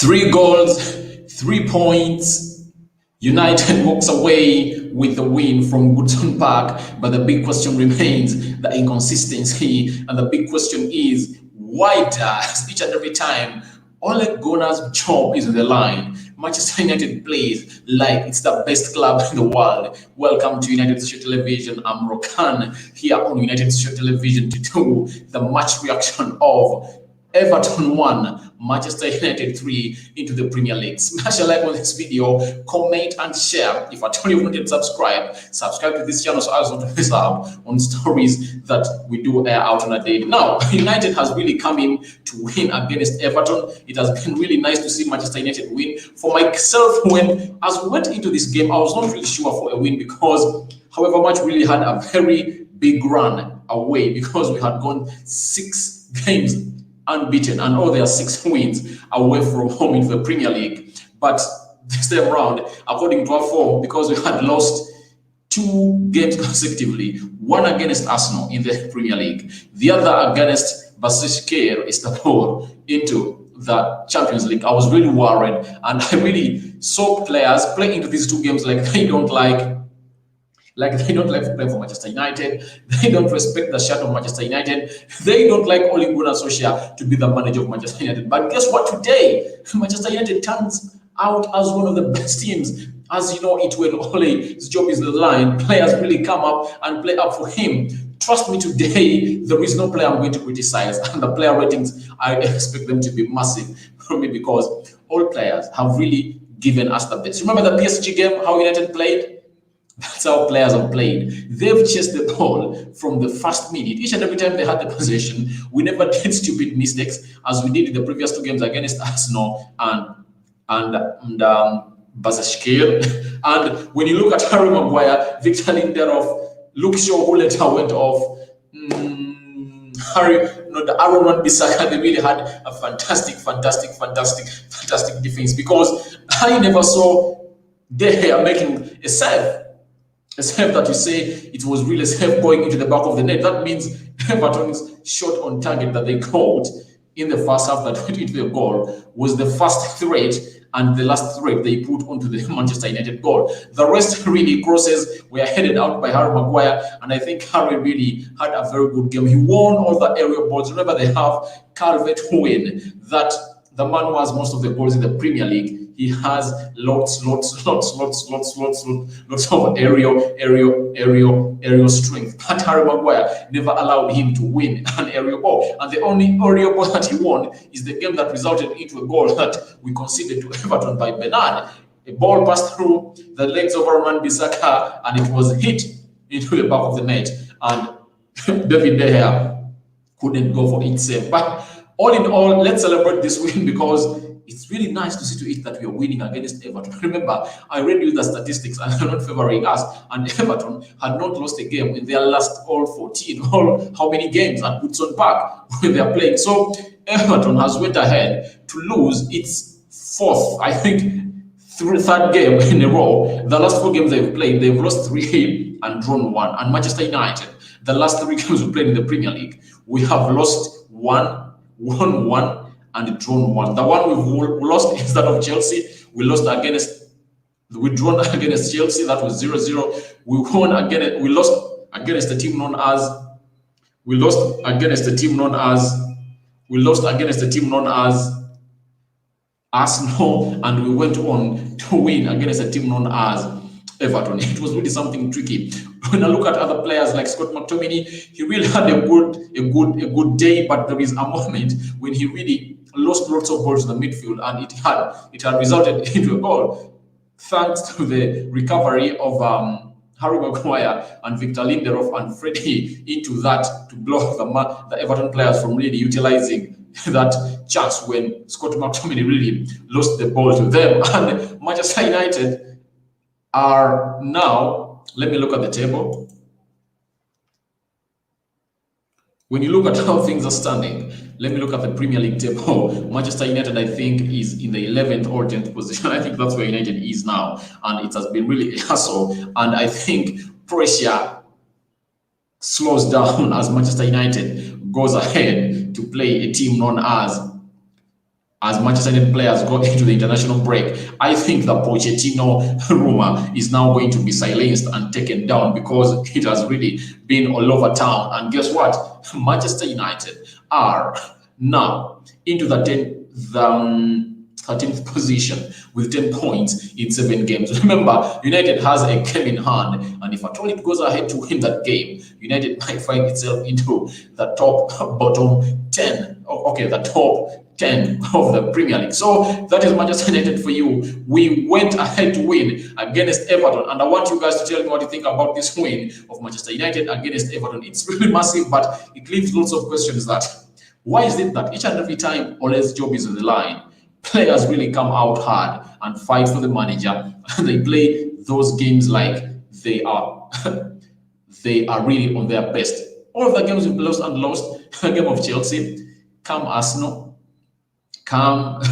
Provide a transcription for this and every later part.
Three goals, 3 points. United walks away with the win from Goodson Park, but the big question remains the inconsistency. And the big question is why does each and every time Ole Gunnar's job is on the line, Manchester United plays like it's the best club in the world? Welcome to United Social Television. I'm Rokan here on United Social Television to do the match reaction of Everton 1, Manchester United 3 into the Premier League. Smash a like on this video, comment and share. If at all you want to subscribe to this channel so as not to miss out on stories that we do air out on a day. Now, United has really come in to win against Everton. It has been really nice to see Manchester United win. For myself, as we went into this game, I was not really sure for a win because however much we really had a very big run away because we had gone 6 games unbeaten, and all their 6 wins away from home into the Premier League. But this time around, according to our form, because we had lost 2 games consecutively, one against Arsenal in the Premier League, the other against Basishkir Istanbul into the Champions League, I was really worried, and I really saw players play into these 2 games like they don't like to play for Manchester United. They don't respect the shirt of Manchester United. They don't like Ole Gunnar Solskjaer to be the manager of Manchester United. But guess what? Today, Manchester United turns out as one of the best teams. As you know it, when Ole's job is on the line, players really come up and play up for him. Trust me, today, there is no player I'm going to criticize. And the player ratings, I expect them to be massive from me because all players have really given us the best. Remember the PSG game, how United played? That's how players have played. They've chased the ball from the first minute. Each and every time they had the possession, we never did stupid mistakes as we did in the previous 2 games against Arsenal and Basashkir. And when you look at Harry Maguire, Victor Lindelof, Luke Shaw, who later went off, the Aaron Wan-Bissaka, they really had a fantastic defense because I never saw De Gea making a save. A save that you say it was really a save going into the back of the net. That means Everton's shot on target that they caught in the first half that went into the goal was the first threat and the last threat they put onto the Manchester United goal. The rest really crosses were headed out by Harry Maguire, and I think Harry really had a very good game. He won all the aerial balls. Remember, they have Calvert-Lewin, that the man who has most of the goals in the Premier League. He has lots of aerial strength. But Harry Maguire never allowed him to win an aerial ball. And the only aerial ball that he won is the game that resulted into a goal that we conceded to Everton by Bernard. A ball passed through the legs of Aaron Wan-Bissaka and it was hit into the back of the net. And David De Gea couldn't go for it safe. But all in all, let's celebrate this win because it's really nice to see to it that we are winning against Everton. Remember, I read you the statistics and they're not favoring us. And Everton had not lost a game in their last all 14, all how many games at Goodson Park when they are playing. So Everton has went ahead to lose its 4th, I think, 3rd game in a row. The last 4 games they've played, they've lost 3 and drawn 1. And Manchester United, the last 3 games we played in the Premier League, we have lost 1, won 1, and drawn 1. The one we lost is that of Chelsea. We drawn against Chelsea. That was 0-0. We lost against the team known as Arsenal, and we went on to win against a team known as Everton. It was really something tricky. When I look at other players like Scott McTominay, he really had a good day, but there is a moment when he really lost lots of balls in the midfield, and it had resulted into a goal thanks to the recovery of Harry Maguire and Victor Lindelof and Freddie into that to block the Everton players from really utilizing that chance when Scott McTominay really lost the ball to them. And Manchester United are now, let me look at the table. When you look at how things are standing, let me look at the Premier League table. Manchester United, I think, is in the 11th or 10th position. I think that's where United is now. And it has been really a hassle. And I think pressure slows down as Manchester United goes ahead to play a team known as as Manchester United players go into the international break. I think the Pochettino rumor is now going to be silenced and taken down because it has really been all over town. And guess what? Manchester United are now into the 13th position with 10 points in 7 games. Remember, United has a game in hand, and if at all it goes ahead to win that game, United might find itself into the bottom 10. Okay, the top 10 of the Premier League. So that is Manchester United for you. We went ahead to win against Everton, and I want you guys to tell me what you think about this win of Manchester United against Everton. It's really massive, but it leaves lots of questions. That why is it that each and every time Ole's job is on the line, players really come out hard and fight for the manager, and they play those games like they are they are really on their best. All of the games we've lost, a game of Chelsea, come Arsenal, come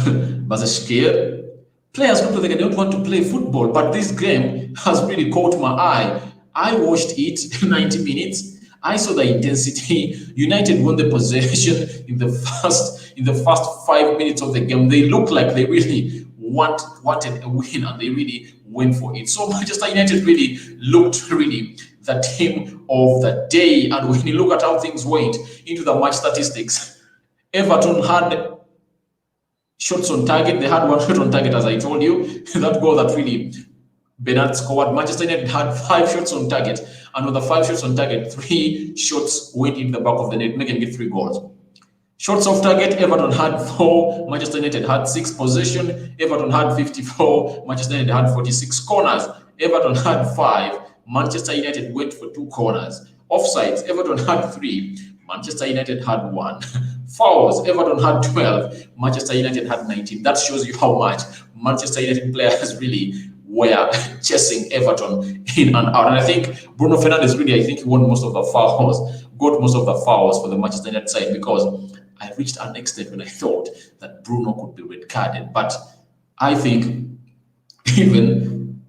Bazashkir. Players look like they don't want to play football, but this game has really caught my eye. I watched it 90 minutes. I saw the intensity. United won the possession in the first 5 minutes of the game. They looked like they really wanted a win, and they really went for it. So Manchester United really looked really the team of the day. And when you look at how things went into the match statistics, Everton had shots on target. They had 1 shot on target, as I told you. That goal that really Bernard scored. Manchester United had 5 shots on target, and on the 5 shots on target, 3 shots went in the back of the net, making it 3 goals. Shots off target, Everton had 4, Manchester United had 6. Possession, Everton had 54, Manchester United had 46. Corners, Everton had 5, Manchester United went for 2 corners. Offsides, Everton had 3, Manchester United had 1. Fouls, Everton had 12, Manchester United had 19. That shows you how much Manchester United players really were chasing Everton in and out. And I think Bruno Fernandes really, I think he won most of the fouls, got most of the fouls for the Manchester United side, because I reached an extent when I thought that Bruno could be red carded. But I think even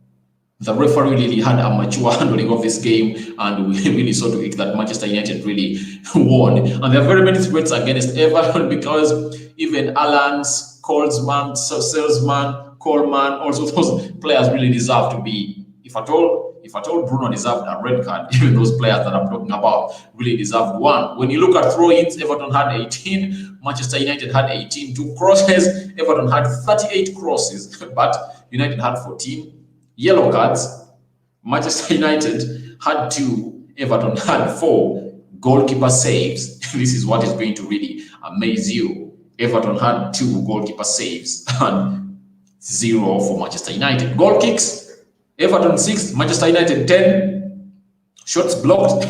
the referee really had a mature handling of this game, and we really saw to it that Manchester United really won. And there are very many threats against Everton, because even Alans, Colesman, Salesman, Coleman, also those players really deserve to be, if at all Bruno deserved a red card, even those players that I'm talking about really deserved one. When you look at throw-ins, Everton had 18, Manchester United had 18. 2 crosses, Everton had 38 crosses, but United had 14. Yellow cards, Manchester United had 2, Everton had 4. Goalkeeper saves. This is what is going to really amaze you. Everton had 2 goalkeeper saves and 0 for Manchester United. Goal kicks, Everton 6, Manchester United 10. Shots blocked,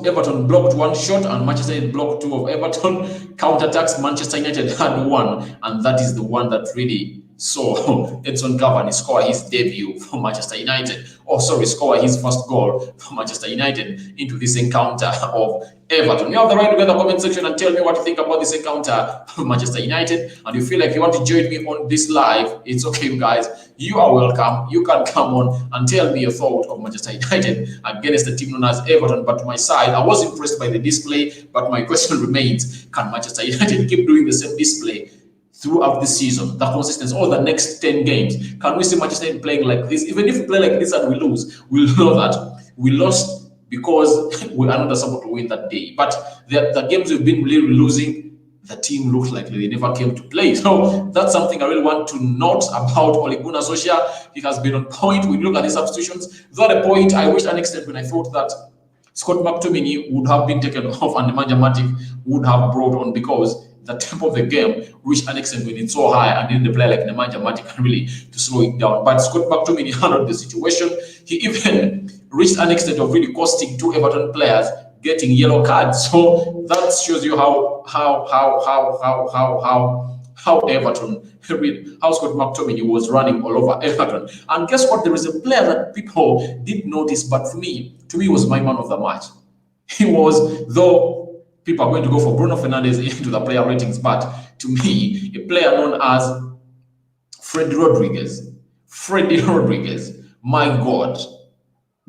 Everton blocked 1 shot, and Manchester United blocked 2 of Everton. Counter-attacks, Manchester United had 1, and that is the one that really saw Edson Cavani score his debut for Manchester United. Score his first goal for Manchester United into this encounter of Everton. You have the right to go in the comment section and tell me what you think about this encounter of Manchester United. And you feel like you want to join me on this live, it's okay, you guys. You are welcome. You can come on and tell me your thought of Manchester United against the team known as Everton. But to my side, I was impressed by the display, but my question remains, can Manchester United keep doing the same display throughout the season, the consistency, or the next 10 games? Can we see Manchester United playing like this? Even if we play like this and we lose, we'll know that we lost because we are not supposed to win that day. But the games we've been really losing, the team looks like they never came to play. So that's something I really want to note about Ole Gunnar Solskjaer. He has been on point. We look at the substitutions. Though at a point, I reached an extent when I thought that Scott McTominay would have been taken off and Nemanja Matic would have brought on, because the tempo of the game reached an extent when it's so high, and then the player like Nemanja Matic can really to slow it down. But Scott McTominay handled the situation. He even reached an extent of really costing 2 Everton players getting yellow cards. So that shows you how Everton, how Scott McTominay was running all over Everton. And guess what? There is a player that people did notice, but to me was my man of the match. He was, though people are going to go for Bruno Fernandes into the player ratings, but to me, a player known as Freddie Rodriguez. My God.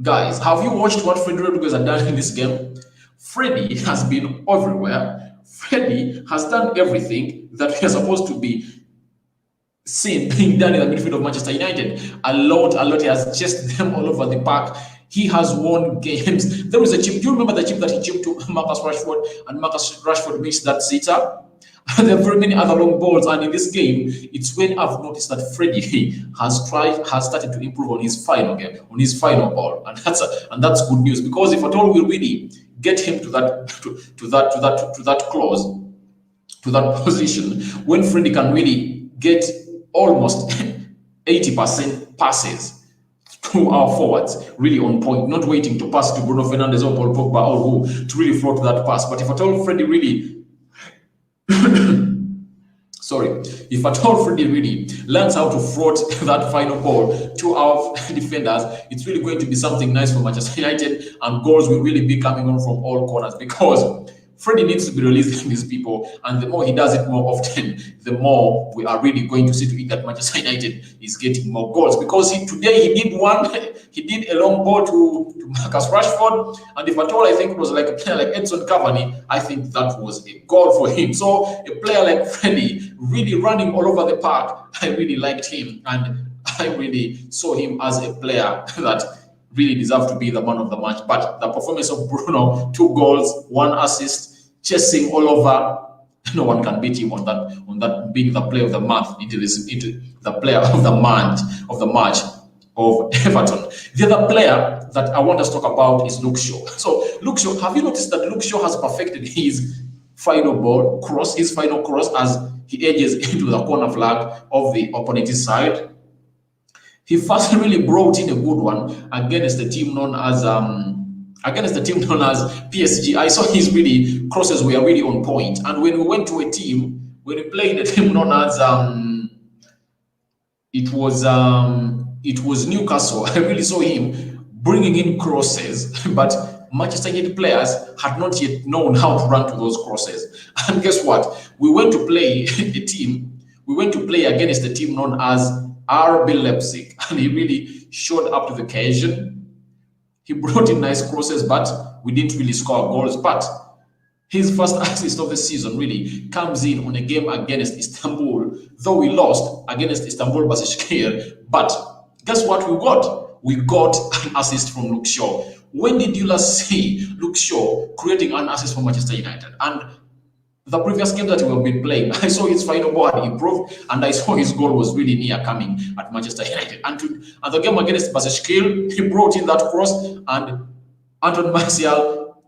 Guys, have you watched what Freddie Rodriguez has done in this game? Freddie has been everywhere. Freddie has done everything that we are supposed to be seen being done in the midfield of Manchester United. A lot. He has chased them all over the park. He has won games. There was a chip. Do you remember the chip that he chipped to Marcus Rashford, and Marcus Rashford missed that sitter? There are very many other long balls, and in this game, it's when I've noticed that Freddie has started to improve on his final game, on his final ball, and that's good news, because if at all we really get him to that clause, to that position, when Freddie can really get almost 80% passes to our forwards, really on point, not waiting to pass to Bruno Fernandes or Paul Pogba or who to really float that pass. But if at all Freddie really if at all Freddie really learns how to float that final ball to our defenders, it's really going to be something nice for Manchester United, and goals will really be coming on from all corners, because Freddie needs to be releasing these people, and the more he does it more often, the more we are really going to see to it that Manchester United is getting more goals. Because today he did one, he did a long ball to Marcus Rashford, and if at all I think it was like a player like Edson Cavani, I think that was a goal for him. So a player like Freddie really running all over the park, I really liked him, and I really saw him as a player that really deserved to be the man of the match. But the performance of Bruno, 2 goals, 1 assist, chasing all over, no one can beat him on that being the player of the month, into the player of the match of Everton. The other player that I want us to talk about is Luke Shaw. So Luke Shaw, have you noticed that Luke Shaw has perfected his final cross as he edges into the corner flag of the opponent's side? He first really brought in a good one against the team known as PSG. I saw his really crosses were really on point. And when we went to a team, when we played a team known as it was Newcastle, I really saw him bringing in crosses, but Manchester United players had not yet known how to run to those crosses. And guess what? We went to play against a team known as RB Leipzig, and he really showed up to the occasion. He brought in nice crosses, but we didn't really score goals. But his first assist of the season really comes in on a game against Istanbul, though we lost against Istanbul Başakşehir. But guess what we got? We got an assist from Luke Shaw. When did you last see Luke Shaw creating an assist for Manchester United? And the previous game that we have been playing, I saw his final ball had improved, and I saw his goal was really near coming at Manchester United. And the game against Başakşehir, he brought in that cross, and Anton Martial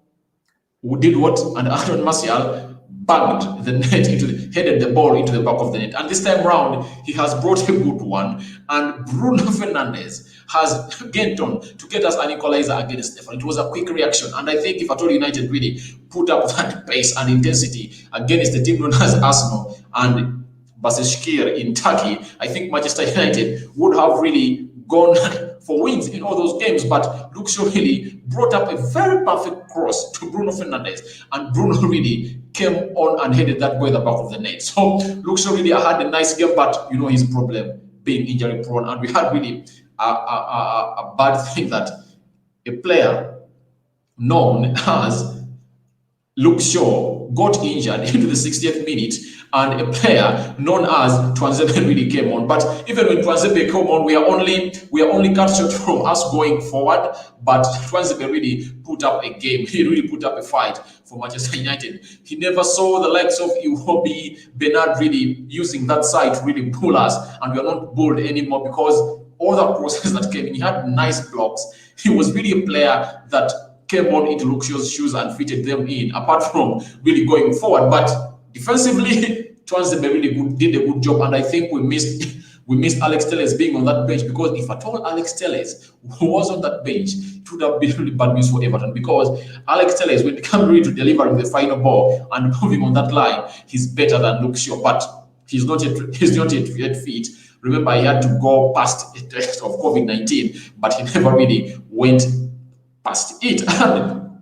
did what? And Anton Martial bagged the net headed the ball into the back of the net. And this time round, he has brought a good one, and Bruno Fernandes has gained on to get us an equalizer against Everton. It was a quick reaction, and I think if at all United really put up that pace and intensity against the team known as Arsenal and Başakşehir in Turkey, I think Manchester United would have really gone for wins in all those games. But Luke Shaw really brought up a very perfect cross to Bruno Fernandes, and Bruno really came on and headed that boy in the back of the net. So Luke Shaw really had a nice game, but you know his problem being injury prone, and we had really a bad thing that a player known as Luke Shaw got injured into the 60th minute, and a player known as Tuanzebe really came on. But even when Tuanzebe came on, we are only cut short from us going forward. But Tuanzebe really put up a game. He really put up a fight for Manchester United. He never saw the likes of Iwobi, Bernard really using that side to really bull us, and we are not bulled anymore because all the crosses that came in, he had nice blocks. He was really a player that came on into Luke Shaw's shoes and fitted them in, apart from really going forward. But defensively, Tuanzebe really did a good job, and I think we missed Alex Telles being on that bench, because if at all Alex Telles was on that bench, it would have been really bad news for Everton, because Alex Telles, when it comes really to delivering the final ball and moving on that line, he's better than Luke Shaw, but he's not yet fit. Remember, he had to go past a test of COVID-19, but he never really went past it. And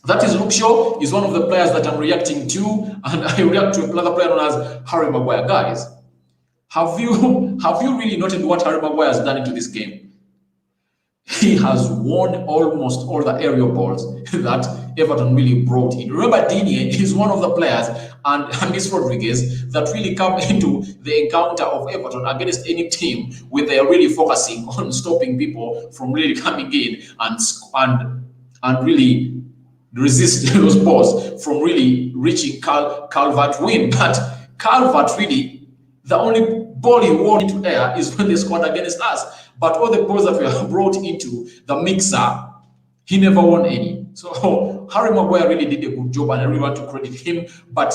that is Luke Shaw. Is one of the players that I'm reacting to, and I react to another player known as Harry Maguire. Guys, have you really noted what Harry Maguire has done into this game? He has won almost all the aerial balls that Everton really brought in. Remember, Digne is one of the players, and James Rodriguez, that really come into the encounter of Everton against any team where they are really focusing on stopping people from really coming in and really resist those balls from really reaching Calvert-Lewin. But Calvert really, the only ball he won into air is when they scored against us. But all the balls that were brought into the mixer, he never won any. So Harry Maguire really did a good job, and I really want to credit him. But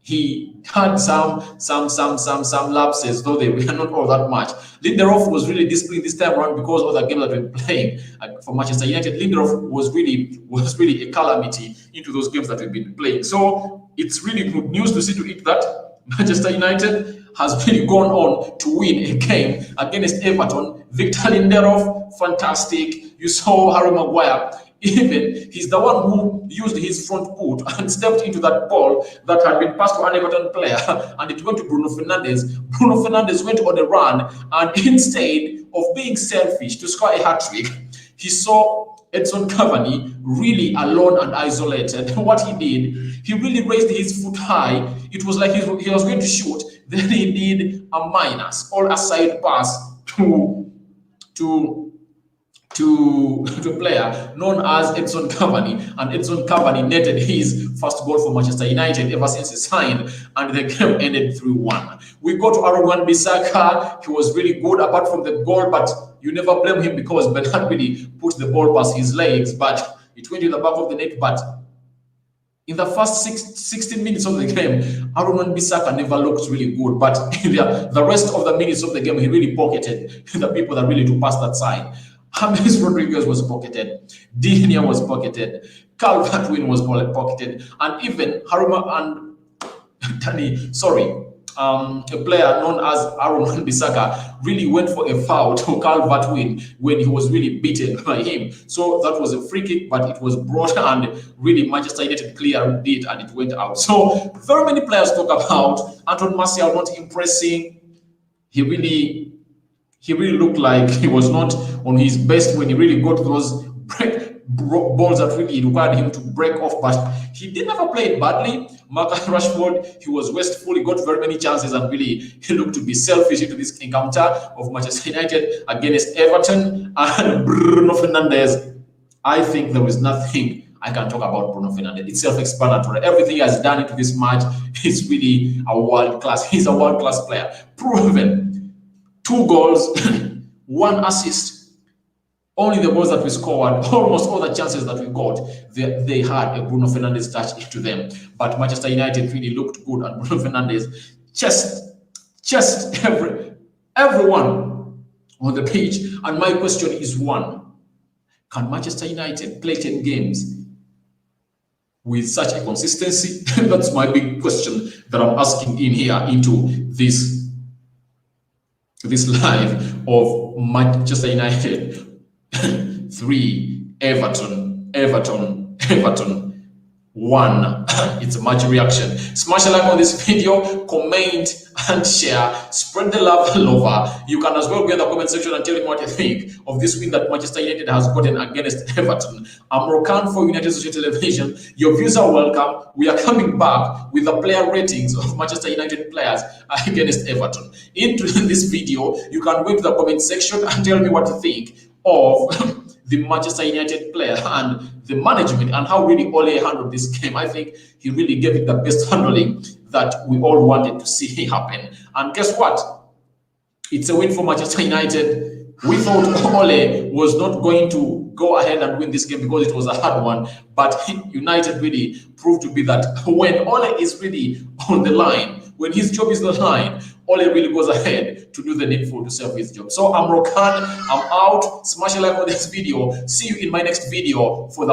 he had some lapses, though they were not all that much. Lindelof was really disciplined this time around because of the game that we were playing for Manchester United. Lindelof was really a calamity into those games that we've been playing. So it's really good news to see to it that Manchester United has really gone on to win a game against Everton. Victor Lindelof, fantastic. You saw Harry Maguire. Even he's the one who used his front foot and stepped into that ball that had been passed to an Everton player, and it went to Bruno Fernandes. Bruno Fernandes went on a run, and instead of being selfish to score a hat-trick, he saw Edson Cavani really alone and isolated. What he did, he really raised his foot high. It was like he was going to shoot. Then he did a minus or a side pass to a player known as Edson Cavani, and Edson Cavani netted his first goal for Manchester United ever since he signed, and the game ended 3-1. We go to Aaron Wan-Bissaka. He was really good apart from the goal, but you never blame him because Bernard really put the ball past his legs, but it went in the back of the net. But in the first 16 minutes of the game, Aaron Wan-Bissaka never looked really good, but in the rest of the minutes of the game, he really pocketed the people that really to pass that side. James Rodriguez was pocketed, Digne was pocketed, Calvert-Lewin was pocketed, and even a player known as Aaron Wan-Bissaka really went for a foul to Calvert-Lewin when he was really beaten by him. So that was a free kick, but it was brought, and really Manchester United cleared it and it went out. So very many players talk about Anton Martial not impressing. He really looked like he was not on his best when he really got those balls that really required him to break off, but he did never play it badly. Marcus Rashford, he was wasteful, he got very many chances, and really he looked to be selfish into this encounter of Manchester United against Everton. And Bruno Fernandes, I think there is nothing I can talk about Bruno Fernandes. It's self-explanatory. Everything he has done into this match is really a world-class. He's a world-class player. Proven. 2 goals, 1 assist. Only the goals that we scored, almost all the chances that we got, they had a Bruno Fernandes touch into them. But Manchester United really looked good, and Bruno Fernandes just everyone on the pitch. And my question is one: can Manchester United play 10 games with such a consistency? That's my big question that I'm asking in here into this live of Manchester United 3, Everton 1. It's a match reaction. Smash a like on this video, comment and share, spread the love all over. You can as well go in the comment section and tell me what you think of this win that Manchester United has gotten against Everton. I'm Rokan for United Social Television. Your views are welcome. We are coming back with the player ratings of Manchester United players against Everton. Into this video, you can go into the comment section and tell me what you think of the Manchester United player and the management, and how really Ole handled this game. I think he really gave it the best handling that we all wanted to see happen. And guess what? It's a win for Manchester United. We thought Ole was not going to go ahead and win this game because it was a hard one, but United really proved to be that when Ole is really on the line, when his job is on the line, Ole really goes ahead to do the needful to serve his job. So I'm Rokan, I'm out. Smash a like on this video. See you in my next video for the